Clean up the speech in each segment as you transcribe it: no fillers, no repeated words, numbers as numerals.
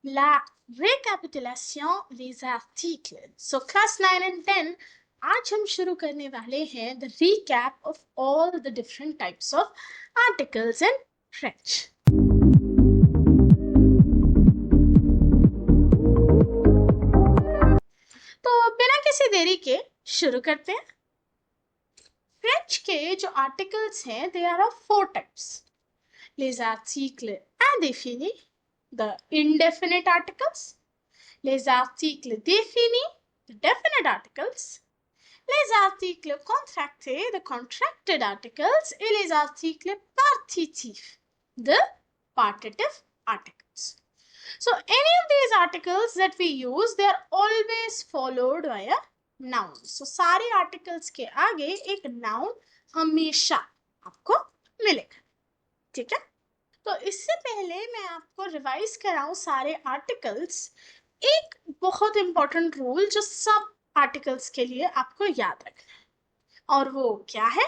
La récapitulation des articles. So class 9 and 10, आज हम शुरू करने वाले हैं the recap of all the different types of articles in French. तो बिना किसी देरी के शुरू करते हैं. फ्रेंच के जो आर्टिकल्स हैं they are of 4 types. Les articles indéfinis, the indefinite articles. Les articles définis, the definite articles. Les articles contractés, the contracted articles, et les articles partitifs, the partitive articles. So any of these articles that we use, they are always followed by a noun. So सारे articles के आगे एक noun हमेशा आपको मिलेगा. ठीक है? तो इससे पहले मैं आपको रिवाइज कराऊं सारे आर्टिकल्स, एक बहुत इंपॉर्टेंट रूल जो सब आर्टिकल्स के लिए आपको याद रखना है, और वो क्या है?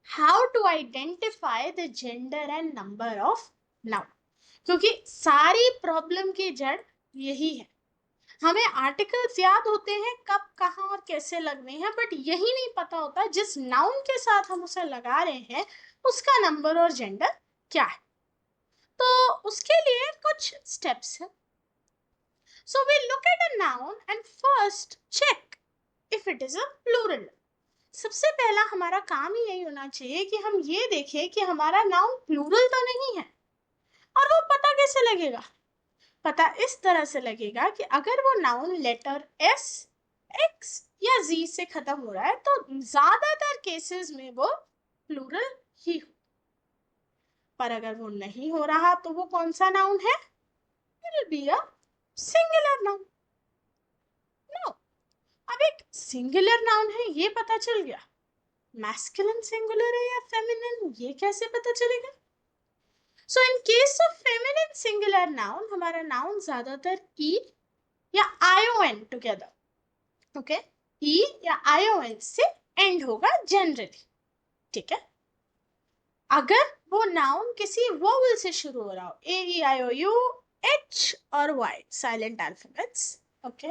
How to identify the gender and number of noun. क्योंकि सारी प्रॉब्लम की जड़ यही है. हमें आर्टिकल्स याद होते हैं कब, कहाँ और कैसे लगने हैं, बट यही नहीं पता होता जिस नाउन के साथ हम उसे लगा रहे हैं उसका नंबर और जेंडर क्या है. तो उसके लिए कुछ स्टेप्स हैं. So we look at a noun and first check if it is a plural. सबसे पहला हमारा काम ही यही होना चाहिए कि हम ये देखें कि हमारा नाउन प्लूरल तो नहीं है. और वो पता कैसे लगेगा? पता इस तरह से लगेगा कि अगर वो नाउन लेटर एस, एक्स या जी से खत्म हो रहा है तो ज्यादातर केसेस में वो प्लूरल ही हो. पर अगर वो नहीं हो रहा तो वो कौन सा नाउन है? It will be a singular noun. No. अब एक सिंगुलर नाउन है ये पता चल गया, मैस्कुलिन सिंगुलर है या फेमिनिन ये कैसे पता चलेगा? So in case of feminine singular noun हमारा नाउन ज्यादातर ई या आईओएन टुगेदर, ओके, ई या आईओएन से एंड होगा जनरली. ठीक है? अगर वो नाउन किसी वोवेल से शुरू हो रहा हो, A E I O U, H और वाई, साइलेंट अल्फाबेट्स, ओके,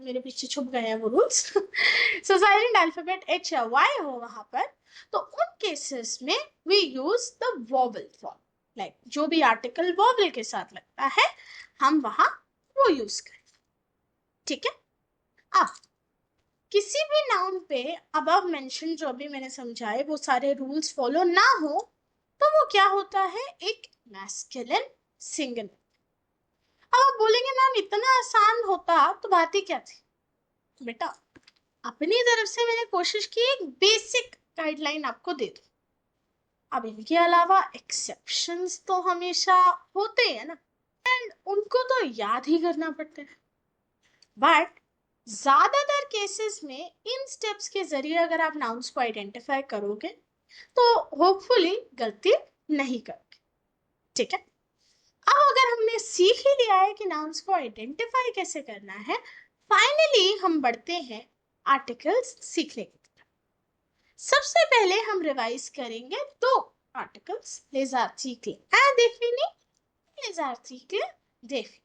मेरे पीछे छुप गए हैं वो rules. So silent alphabet H या वाई हो वहां पर, तो उन केसेस में we use the vowel form. Like जो भी आर्टिकल वोवेल के साथ लगता है हम वहां वो यूज करें. ठीक है? अब किसी भी नाउन पे अबव मेंशन जो अभी मैंने समझाए वो सारे रूल्स फॉलो ना हो तो वो क्या होता है? एक मैस्कुलिन सिंगुलर. अब आप बोलेंगे मैम इतना आसान होता तो बात ही क्या थी? बेटा अपनी तरफ से मैंने कोशिश की एक बेसिक गाइडलाइन आपको दे दूं. अब इनके अलावा एक्सेप्शंस तो हमेशा होते हैं ना, एंड उनको तो याद ही करना पड़ता है. बट ज्यादातर केसेस में इन स्टेप्स के जरिए अगर आप नाउन्स को आइडेंटिफाई करोगे तो होपफुली गलती नहीं करोगे. ठीक है? अब अगर हमने सीख ही लिया है कि नाउन्स को आइडेंटिफाई कैसे करना है, फाइनली हम बढ़ते हैं आर्टिकल्स सीखने की तरफ. सबसे पहले हम रिवाइज करेंगे दो articles, les articles indéfinis, les articles définis,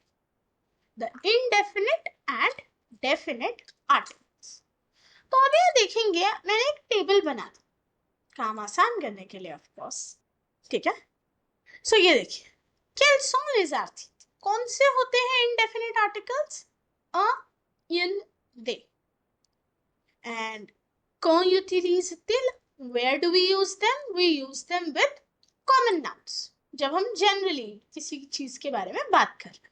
the indefinite and definite articles. तो अब ये देखेंगे, मैंने एक टेबल बना था काम आसान करने के लिए, ऑफ कोर्स. ठीक है? सो ये देखिए, quels sont les articles? कौन से होते हैं indefinite articles? A, in, they. And quand utilise-t-il? Where do we use them? We use them with common nouns. जब हम generally किसी चीज के बारे में बात कर रहे हैं.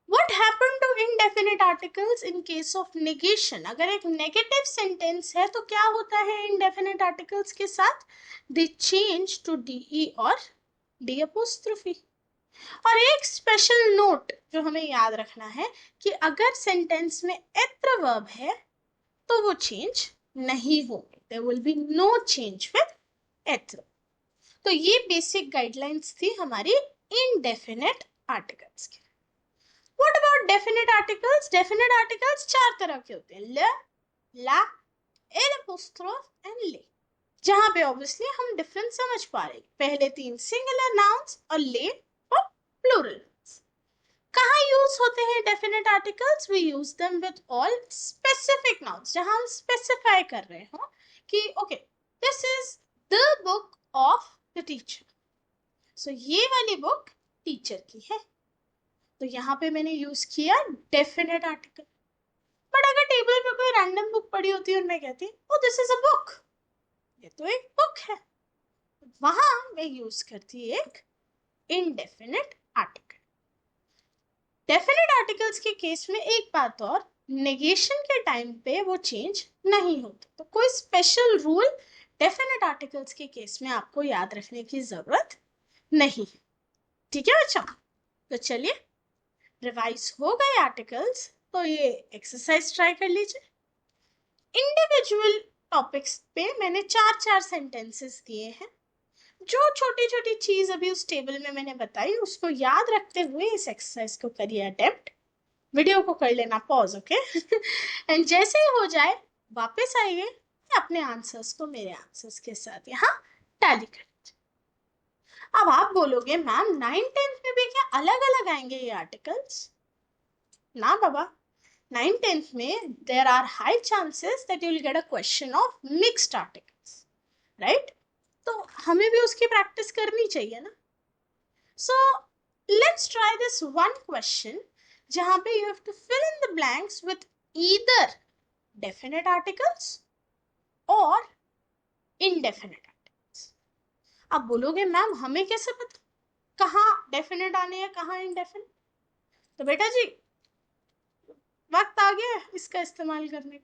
What happened to indefinite articles in case of negation? अगर एक negative sentence है तो क्या होता है indefinite articles के साथ? They change to de और d apostrophe. और एक स्पेशल नोट जो हमें याद रखना है कि अगर सेंटेंस में एत्र वर्ब है तो वो चेंज नहीं होंगे. There will be no change with एत्र. तो ये बेसिक गाइडलाइंस थी हमारी इनडेफिनेट आर्टिकल्स की. What about definite articles? Definite articles चार तरह के होते हैं, ल, ला, एल अपोस्ट्रोफ एंड ले. जहां पे ऑब्वियसली हम डिफरेंस समझ पा रहे हैं. पहले तीन सिंगुलर नाउन्स और ले और प्लूरल. यूज होते हैं definite articles, we use them with all specific nouns, जहां हम स्पेसिफाई कर रहे हो कि okay this is the book of the teacher, so ये वाली बुक टीचर की है, तो यहाँ पे मैंने यूज किया डेफिनेट आर्टिकल। बट अगर टेबल पे कोई रैंडम बुक पड़ी होती और मैं कहती ओ दिस इज अ बुक, ये तो एक बुक है, वहां मैं यूज करती एक इनडेफिनेट आर्टिकल। डेफिनेट आर्टिकल्स के केस में एक बात और, नेगेशन के टाइम पे वो चेंज नहीं होता, तो कोई स्पेशल रूल डेफिनेट आर्टिकल्स के केस में आपको याद रखने की जरूरत नहीं है। ठीक है बच्चों, तो चलिए रिवाइज हो गए आर्टिकल्स, तो ये एक्सरसाइज ट्राई कर लीजिए। इंडिविजुअल टॉपिक्स पे मैंने 4-4 सेंटेंसेस दिए हैं, जो छोटी छोटी चीज अभी उस टेबल में मैंने बताई उसको याद रखते हुए इस एक्सरसाइज को करिए अटेम्प्ट। वीडियो को कर लेना पॉज, ओके एंड जैसे ही हो जाए वापस आइए, अपने आंसर्स को मेरे आंसर्स के साथ यहाँ टैली कर लीजिए। अब आप बोलोगे मैम 9th-10th में भी क्या अलग अलग आएंगे ये आर्टिकल्स? ना बाबा, 9th-10th में there are high chances that you will get a question of mixed articles, right? तो हमें भी उसकी प्रैक्टिस करनी चाहिए ना। So let's try this one question जहां पे you have to fill in the blanks with either definite articles or indefinite articles। अब बोलोगे मैम हमें कैसे पता कहाँ डेफिनेट आने हैं कहाँ इनडेफिनेट? तो बेटा जी वक्त आ गया इसका इस्तेमाल करने का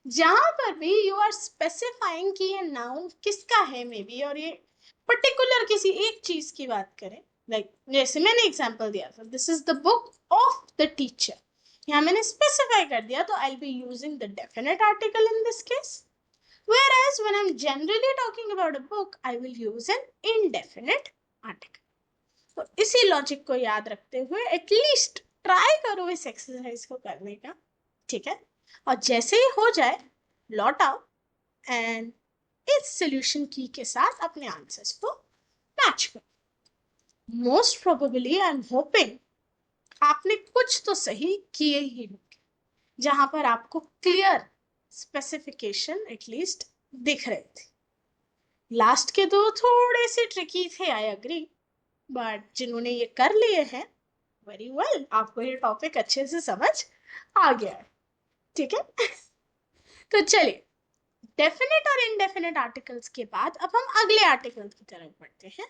जहां पर भी यू आर स्पेसिफाइंग कि ये नाउन किसका है मे बी, और ये पर्टिकुलर किसी एक चीज की बात करें, लाइक जैसे मैंने एग्जांपल दिया था this is the book of the teacher, यहाँ मैंने स्पेसिफाई कर दिया, तो I will be using the definite article in this case, whereas when I'm generally talking about a book I will use an indefinite article। तो इसी logic को याद रखते हुए एटलीस्ट ट्राई करो इस एक्सरसाइज को करने का, ठीक है? और जैसे ही हो जाए लौट आओ एंड इस सॉल्यूशन की के साथ अपने आंसर्स को मैच करो। Most probably I am hoping आपने कुछ तो सही किए ही होंगे, जहां पर आपको क्लियर स्पेसिफिकेशन एटलीस्ट दिख रहे थे। लास्ट के दो थोड़े से ट्रिकी थे, आई एग्री, बट जिन्होंने ये कर लिए हैं वेरी वेल, आपको ये टॉपिक अच्छे से समझ आ गया है, ठीक है? तो चलिए डेफिनेट और इनडेफिनेट आर्टिकल्स के बाद अब हम अगले आर्टिकल की तरफ बढ़ते हैं,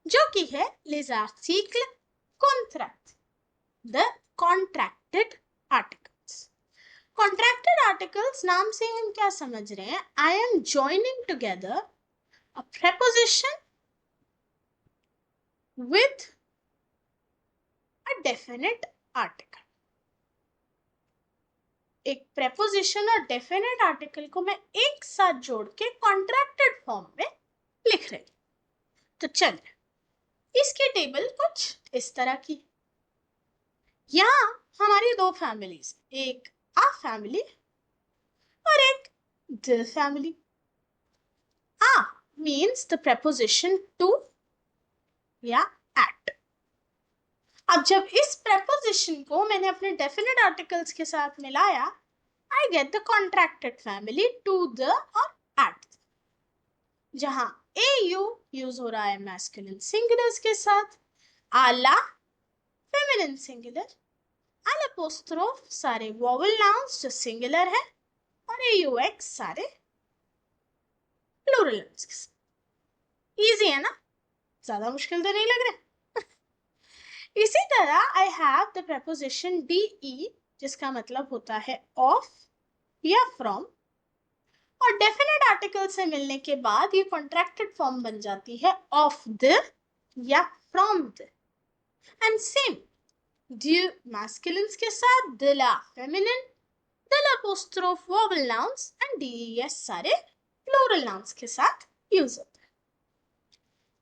जो कि है les articles contracts, the contracted articles. Contracted articles नाम से हम क्या समझ रहे हैं? I am joining together a preposition with a definite article। एक preposition और definite article को मैं एक साथ जोड़ के कॉन्ट्रैक्टेड फॉर्म में लिख रही हूं। तो चलिए इसकी टेबल कुछ इस तरह की, यहाँ हमारी दो फैमिलीज, एक आ फैमिली और एक द फैमिली। आ मीन्स द preposition to या at। अब जब इस preposition को मैंने अपने definite articles के साथ मिलाया, I get the contracted family to the और at, जहां au यूज हो रहा है masculine singulars के साथ, आला feminine singular, al apostrophe सारे vowel nouns जो singular है, और aux सारे plural nouns के साथ। इजी है ना, ज्यादा मुश्किल तो नहीं लग रहा। इसी तरह I have the preposition de, जिसका मतलब होता है ऑफ या फ्रॉम, और डेफिनेट आर्टिकल से मिलने के बाद ये कॉन्ट्रैक्टेड फॉर्म बन जाती है ऑफ द या from the. And same due masculines के साथ दिला फेमिनिन, दिल apostrophe vowel nouns and DS सारे प्लूरल नाउन्स के साथ यूज होता है।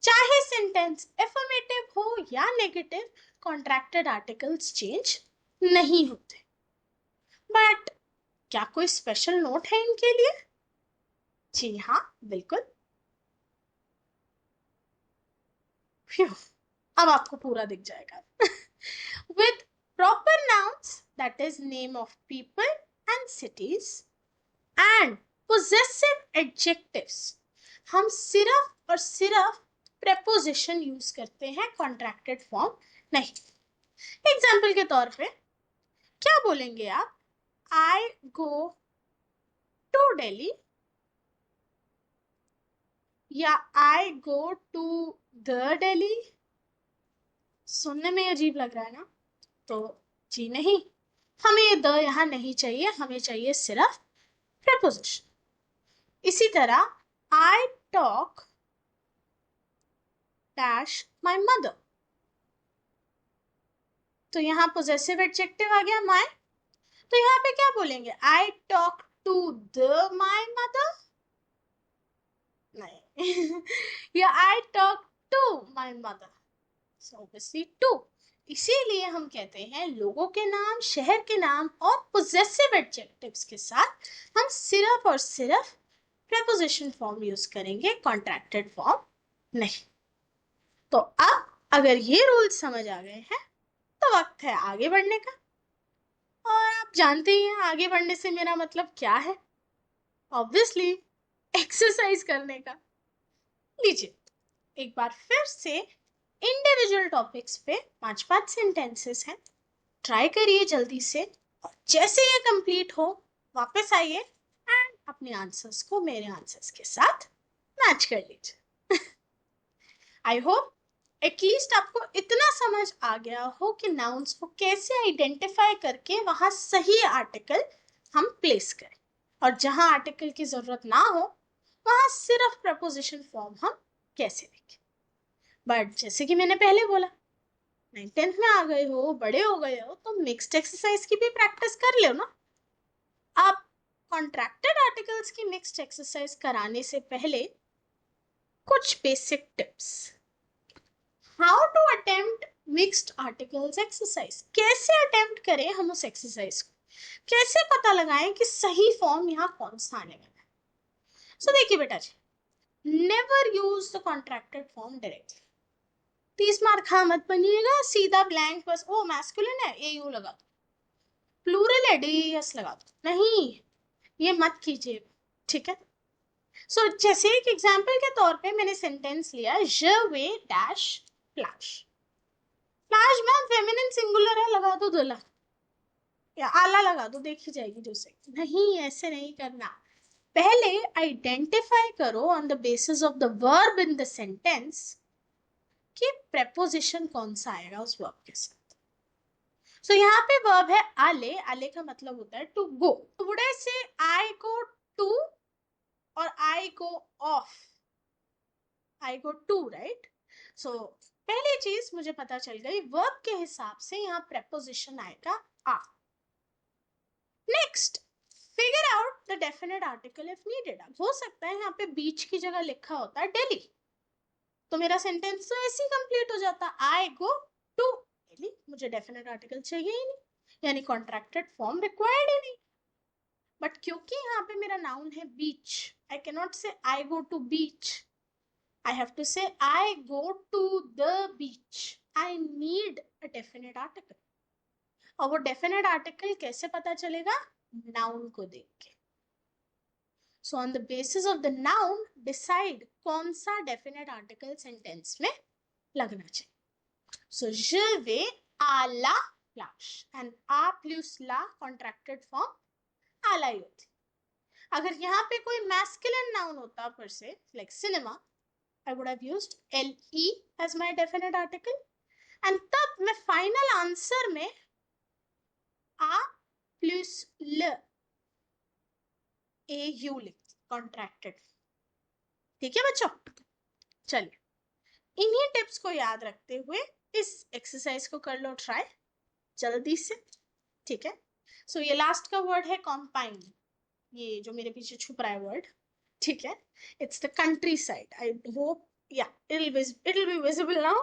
चाहे सेंटेंस एफर्मेटिव हो या नेगेटिव, कॉन्ट्रैक्टेड आर्टिकल्स चेंज नहीं होते। बट क्या कोई स्पेशल नोट है इनके लिए? जी हाँ बिल्कुल। अब आपको पूरा दिख जाएगा। With proper nouns, that is name of people and cities, and possessive adjectives, हम सिर्फ और सिर्फ preposition यूज करते हैं, contracted form नहीं. एग्जाम्पल के तौर पे क्या बोलेंगे आप? I go to Delhi या I go to the Delhi. सुनने में अजीब लग रहा है ना? तो जी नहीं, हमें ये द यहाँ नहीं चाहिए, हमें चाहिए सिर्फ preposition. इसी तरह I talk dash my mother, तो यहाँ possessive adjective आ गया my. तो यहाँ पे क्या बोलेंगे? I talk to the my mother? नहीं. या I talk to my mother. So obviously to. इसीलिए हम कहते हैं लोगों के नाम, शहर के नाम और possessive adjectives के साथ हम सिर्फ और सिर्फ preposition form यूज करेंगे, contracted form नहीं. तो अब अगर ये रूल समझ आ गए हैं तो वक्त है आगे बढ़ने का. और आप जानते ही हैं आगे बढ़ने से मेरा मतलब क्या है. ऑब्वियसली एक्सरसाइज करने का. लीजिए एक बार फिर से इंडिविजुअल टॉपिक्स पे 5-5 सेंटेंसेस हैं, ट्राई करिए जल्दी से, और जैसे ये कंप्लीट हो वापस आइए एंड अपने आंसर्स को मेरे आंसर्स के साथ मैच कर लीजिए. आई होप एटलीस्ट आपको इतना समझ आ गया हो कि नाउन्स को कैसे आइडेंटिफाई करके वहां सही आर्टिकल हम प्लेस करें, और जहां आर्टिकल की जरूरत ना हो वहां सिर्फ प्रपोजिशन फॉर्म हम कैसे लिखें. बट जैसे कि मैंने पहले बोला, 9th में आ गए हो, बड़े हो गए हो, तो मिक्स्ड एक्सरसाइज की भी प्रैक्टिस कर लो ना. आप कॉन्ट्रैक्टेड आर्टिकल्स की मिक्स्ड एक्सरसाइज कराने से पहले कुछ basic tips. How to attempt mixed articles exercise. कैसे अटेम्प्ट करें हम उस एक्सरसाइज को, कैसे पता लगाएं कि सही फॉर्म यहाँ कौन सा आने वाला है. सो देखिए बेटा जी, never use the contracted form directly. 30 mark खा मत बनिएगा, सीधा ब्लैंक बस ओ मैस्कुलिन है ए यू लगा दो, प्लूरल है डी-एस लगा दो. नहीं, ये मत कीजिए, ठीक है. सो जैसे एक एग्जांपल के तौर पे मैंने सेंटेंस लिया, je vais dash flash. Flash में फेमिनिन सिंगुलर है, लगा दो दुल्हा या आला लगा दो, देखी जाएगी जो से. नहीं, ऐसे नहीं करना. पहले आइडेंटिफाई करो on the basis of the verb in the sentence कि प्रेपोजिशन कौन सा आएगा उस वर्ब के साथ. सो यहाँ पे वर्ब है आले. आले का मतलब होता है टू गो. टुडे से आई गो टू और I go of. I go to, right. So पहली चीज मुझे पता चल गई, वर्ब के हिसाब से यहाँ प्रेपोजिशन आएगा आ. Next, figure out the definite article if needed. हो सकता है यहाँ पे बीच की जगह लिखा होता है दिल्ली, तो मेरा सेंटेंस तो ऐसे ही कंप्लीट हो जाता, आई गो टू दिल्ली. मुझे डेफिनेट आर्टिकल चाहिए ही नहीं, यानी कॉन्ट्रैक्टेड फॉर्म रिक्वायर्ड ही नहीं. बट क्योंकि यहाँ पे मेरा नाउन है बीच, आई can not say I go to beach. I have to say I go to the beach. I need a definite article. और वो definite article कैसे पता चलेगा? Noun को देख के. So on the basis of the noun, decide कौन सा definite article sentence में लगना चाहिए. So je vais à la plage. And a plus la contracted form à la ही होती. अगर यहाँ पे कोई masculine noun होता per se, like cinema, I would have used LE as my definite article, and तब मैं final answer में a plus l a u लिखती, contracted. ठीक है बच्चों, चलिए इन्हीं टिप्स को याद रखते हुए इस एक्सरसाइज को कर लो ट्राई जल्दी से, ठीक है. सो ये लास्ट का वर्ड है कॉम्पाइन, ये जो मेरे पीछे छुप रहा है वर्ड, ठीक है. It's the country side. I hope yeah, it'll be visible now.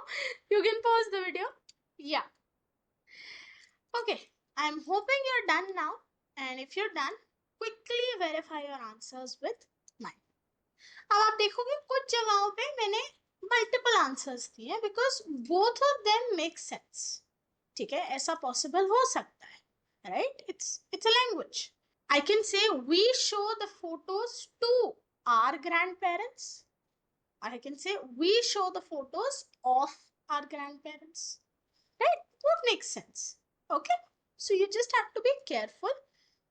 You can pause the video. Yeah, okay, I'm hoping you're done now, and if you're done, quickly verify your answers with mine. अब आप देखोगे कुछ जगहों पे मैंने multiple answers दिए हैं because both of them make sense. ठीक है, ऐसा पॉसिबल हो सकता है, right? It's a language. I can say we show the photos to our grandparents. I can say we show the photos of our grandparents. Right? What makes sense? Okay? So you just have to be careful.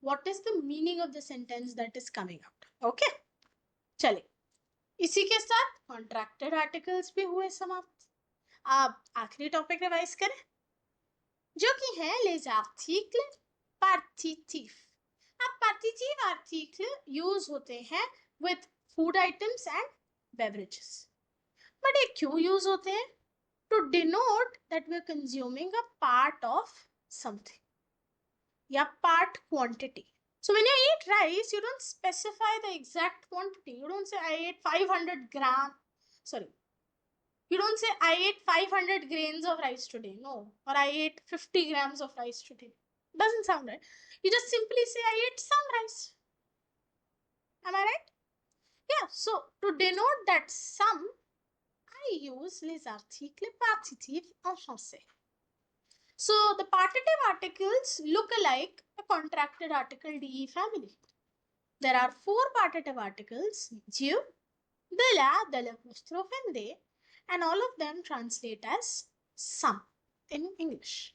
What is the meaning of the sentence that is coming out? Okay? चलिए, इसी के साथ contracted articles भी हुए समाप्त. अब आखिरी topic revise करें, जो कि है les articles partitifs. अब partitive article यूज होते हैं with food items and beverages. But ये क्यों यूज होते हैं? To denote that we are consuming a part of something या part quantity. So when you eat rice, you don't specify the exact quantity. You don't say I ate 500 gram. Sorry. You don't say I ate 500 grains of rice today. No. Or I ate 50 grams of rice today. Doesn't sound right. You just simply say I ate some rice. Am I right? Yeah. So to denote that some, I use les articles partitifs en français. So the partitive articles look alike a contracted article DE family. There are 4 partitive articles: du, de la, de l'apostrophe and de, and all of them translate as some in English.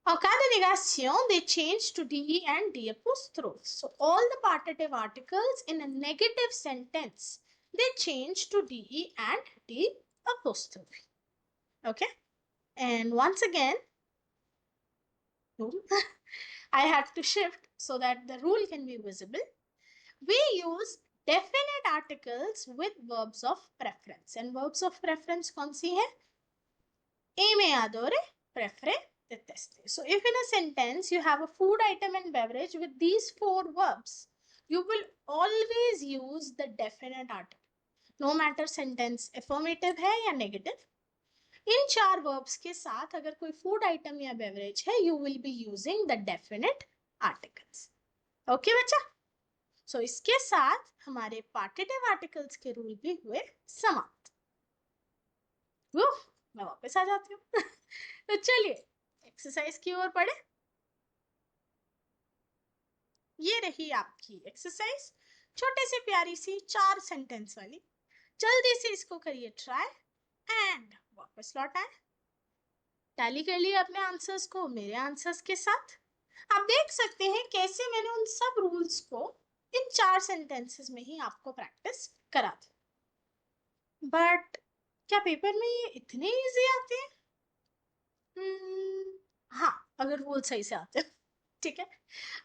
En cas de négation, they change to DE and D apostrophe. So all the partitive articles in a negative sentence, they change to DE and D apostrophe. Okay? And once again, I have to shift so that the rule can be visible. We use definite articles with verbs of preference. And verbs of preference कौन सी है? Aimer, adore, prefere, deteste. So if in a sentence you have a food item and beverage with these 4 verbs, you will always use the definite article. No matter sentence affirmative है या negative. इन 4 verbs के साथ अगर कोई food item या beverage है, you will be using the definite articles. Okay बच्चा? So इसके साथ हमारे partitive articles के रूल भी हुए समाप्त. मैं वापस आ जाती हूँ. तो चलिए एक्सरसाइज की ओर पढ़े. ये रही आपकी एक्सरसाइज, छोटे से प्यारी सी 4 सेंटेंस वाली. जल्दी से इसको करिए ट्राई एंड वापस लौट आए. टैली कर लिए अपने आंसर्स को मेरे आंसर्स के साथ. आप देख सकते हैं कैसे मैंने उन सब रूल्स को इन 4 सेंटेंसेस में ही आपको प्रैक्टिस करा दी. बट क्या पेपर में ये इतने इजी आते हैं? हाँ, अगर रूल सही से आते हैं. ठीक है,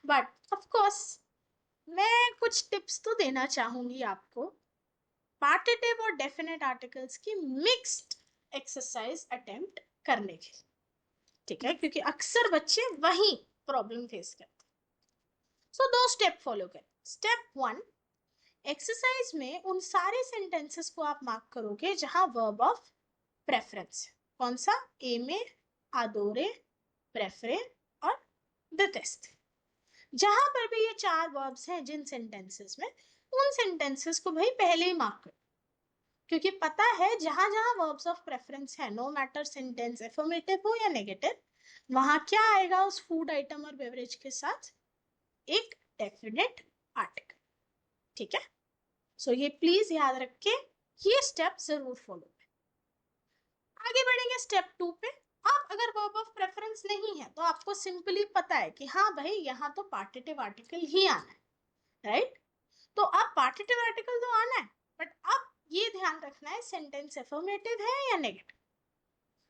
बट ऑफ कोर्स मैं कुछ टिप्स तो देना चाहूंगी आपको पार्टिटिव और डेफिनेट आर्टिकल्स की मिक्स्ड एक्सरसाइज अटेम्प्ट करने के. ठीक है, क्योंकि अक्सर बच्चे वही प्रॉब्लम फेस करते हैं. सो 2 स्टेप फॉलो करें. स्टेप 1, एक्सरसाइज में उन सारे सेंटेंसेस को आप मार्क करोगे जहां वर्ब ऑफ प्रेफरेंस है. कौन सा? एमे, आदोरे, प्रेफरे और डिटेस्ट. जहां पर भी ये 4 वर्ब्स हैं जिन सेंटेंसेस में, उन सेंटेंसेस को भाई पहले ही मार्क करो, क्योंकि पता है जहां जहां वर्ब्स ऑफ प्रेफरेंस है, नो मैटर सेंटेंस एफर्मेटिव हो या नेगेटिव, वहां क्या आएगा उस फूड आइटम और बेवरेज के साथ? एक डेफिनेट आर्टिकल. ठीक है, सो ये प्लीज याद रख के ये स्टेप जरूर फॉलो करें. आगे बढ़ेंगे स्टेप 2 पे. आप अगर वर्ब ऑफ प्रेफरेंस नहीं है तो आपको सिंपली पता है कि हाँ भाई यहाँ तो पार्टिटिव आर्टिकल ही आना है, राइट? तो अब पार्टिटिव आर्टिकल तो आना है, बट अब ये ध्यान रखना है सेंटेंस एफर्मेटिव है या नेगेटिव.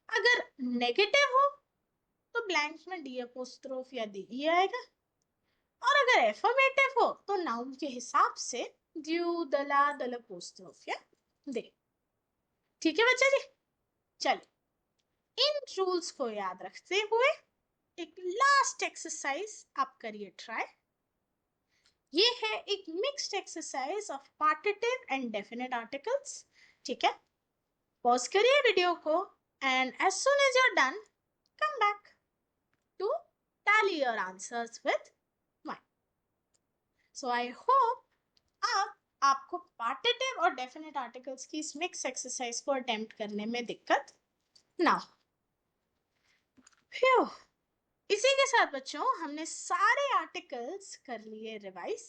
अगर नेगेटिव हो तो ब्लैंक में डी अपोस्ट्रोफ या दी ही आएगा, और अगर एफर्मेटिव हो तो नाउन के हिसाब से ड्यू, दला, दल अपोस्ट्रोफ या दे. ठीक है बच्चा जी? चलिए, इन रूल्स को याद रखते हुए एक लास्ट एक्सरसाइज आप करिए ट्राई. ये है एक mixed exercise of partitive and definite articles. ठीक है, पॉज करिए वीडियो को and as soon as you are done, come back to tally your answers with mine. So I hope अब आपको पार्टिटिव और डेफिनेट आर्टिकल्स की इस मिक्स एक्सरसाइज को अटेम्प्ट करने में दिक्कत ना हो. Phew. इसी के साथ बच्चों हमने सारे आर्टिकल्स कर लिए revise,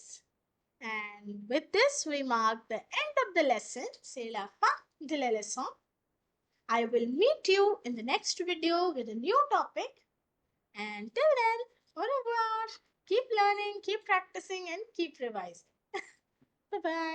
and with this we mark the end of the lesson. C'est la fin de la leçon. I will meet you in the next video with a new topic, and till then, au revoir. Keep learning, keep practicing, and keep revising. Bye bye.